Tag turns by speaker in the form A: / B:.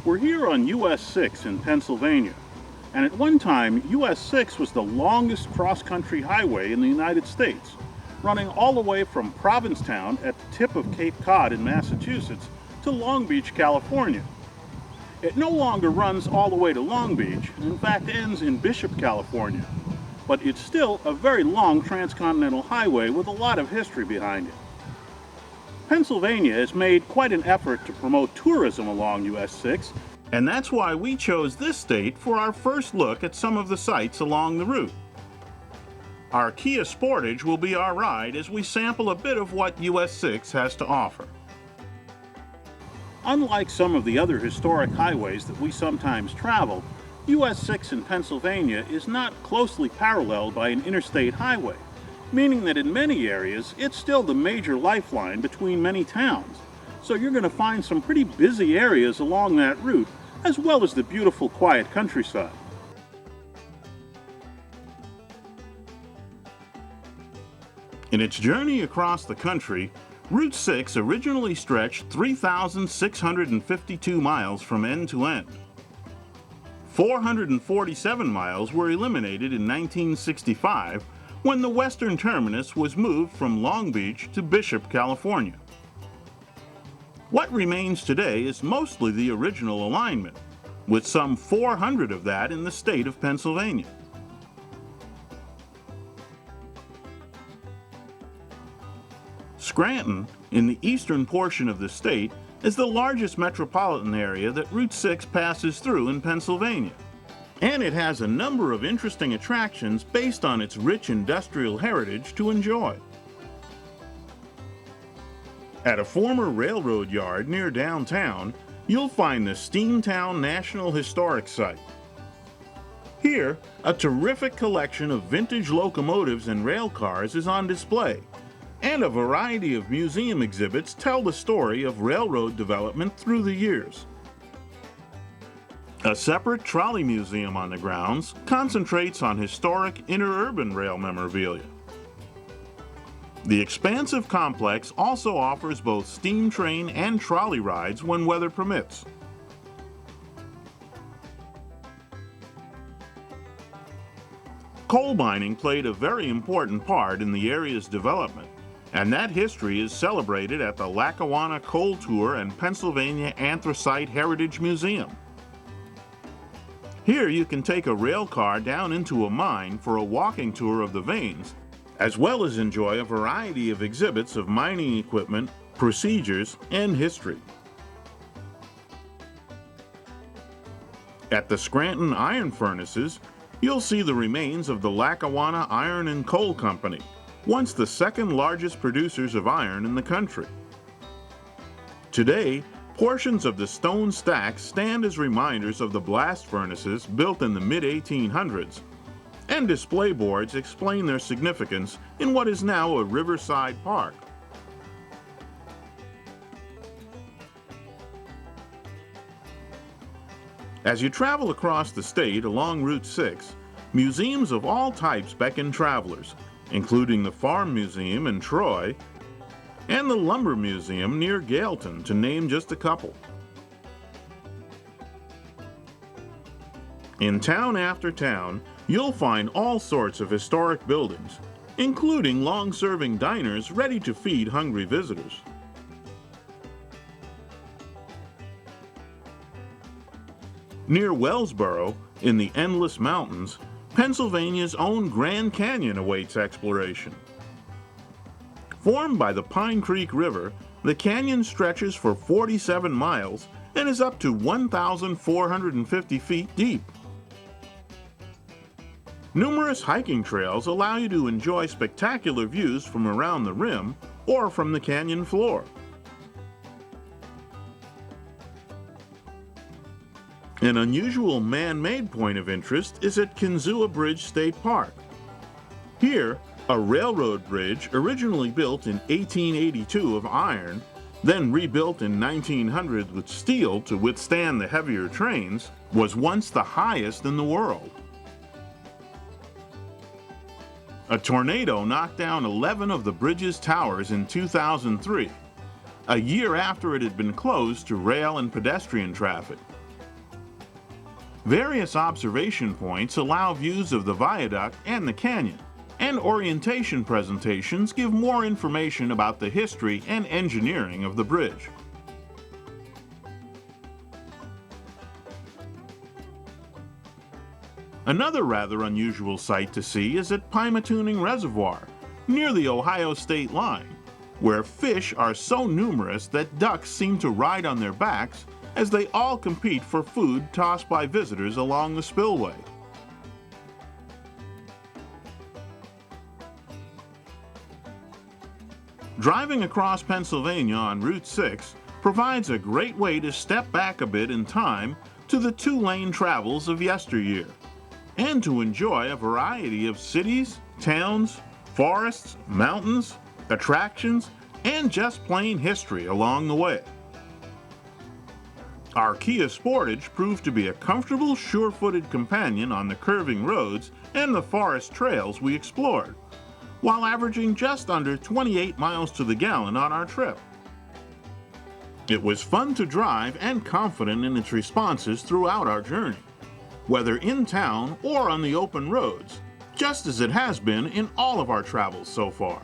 A: We're here on US 6 in Pennsylvania, and at one time, US 6 was the longest cross-country highway in the United States, running all the way from Provincetown at the tip of Cape Cod in Massachusetts to Long Beach, California. It no longer runs all the way to Long Beach, and in fact ends in Bishop, California, but it's still a very long transcontinental highway with a lot of history behind it. Pennsylvania has made quite an effort to promote tourism along US 6, and that's why we chose this state for our first look at some of the sights along the route. Our Kia Sportage will be our ride as we sample a bit of what US 6 has to offer. Unlike some of the other historic highways that we sometimes travel, US 6 in Pennsylvania is not closely paralleled by an interstate highway, meaning that in many areas it's still the major lifeline between many towns. So you're going to find some pretty busy areas along that route, as well as the beautiful quiet countryside. In its journey across the country, Route 6 originally stretched 3,652 miles from end to end. 447 miles were eliminated in 1965 when the western terminus was moved from Long Beach to Bishop, California. What remains today is mostly the original alignment, with some 400 of that in the state of Pennsylvania. Scranton, in the eastern portion of the state, is the largest metropolitan area that Route 6 passes through in Pennsylvania. And it has a number of interesting attractions based on its rich industrial heritage to enjoy. At a former railroad yard near downtown, you'll find the Steamtown National Historic Site. Here, a terrific collection of vintage locomotives and rail cars is on display, and a variety of museum exhibits tell the story of railroad development through the years. A separate trolley museum on the grounds concentrates on historic interurban rail memorabilia. The expansive complex also offers both steam train and trolley rides when weather permits. Coal mining played a very important part in the area's development, and that history is celebrated at the Lackawanna Coal Tour and Pennsylvania Anthracite Heritage Museum. Here you can take a rail car down into a mine for a walking tour of the veins, as well as enjoy a variety of exhibits of mining equipment, procedures, and history. At the Scranton Iron Furnaces, you'll see the remains of the Lackawanna Iron and Coal Company, once the second largest producers of iron in the country. Today, portions of the stone stacks stand as reminders of the blast furnaces built in the mid-1800s, and display boards explain their significance in what is now a riverside park. As you travel across the state along Route 6, museums of all types beckon travelers, including the Farm Museum in Troy and the Lumber Museum near Gailton, to name just a couple. In town after town, you'll find all sorts of historic buildings, including long-serving diners ready to feed hungry visitors. Near Wellsboro, in the Endless Mountains, Pennsylvania's own Grand Canyon awaits exploration. Formed by the Pine Creek River, the canyon stretches for 47 miles and is up to 1,450 feet deep. Numerous hiking trails allow you to enjoy spectacular views from around the rim or from the canyon floor. An unusual man-made point of interest is at Kinzua Bridge State Park. Here, a railroad bridge originally built in 1882 of iron, then rebuilt in 1900 with steel to withstand the heavier trains, was once the highest in the world. A tornado knocked down 11 of the bridge's towers in 2003, a year after it had been closed to rail and pedestrian traffic. Various observation points allow views of the viaduct and the canyon, and orientation presentations give more information about the history and engineering of the bridge. Another rather unusual sight to see is at Pymatuning Reservoir, near the Ohio state line, where fish are so numerous that ducks seem to ride on their backs as they all compete for food tossed by visitors along the spillway. Driving across Pennsylvania on Route 6 provides a great way to step back a bit in time to the two-lane travels of yesteryear, and to enjoy a variety of cities, towns, forests, mountains, attractions, and just plain history along the way. Our Kia Sportage proved to be a comfortable, sure-footed companion on the curving roads and the forest trails we explored, while averaging just under 28 miles to the gallon on our trip. It was fun to drive and confident in its responses throughout our journey, whether in town or on the open roads, just as it has been in all of our travels so far.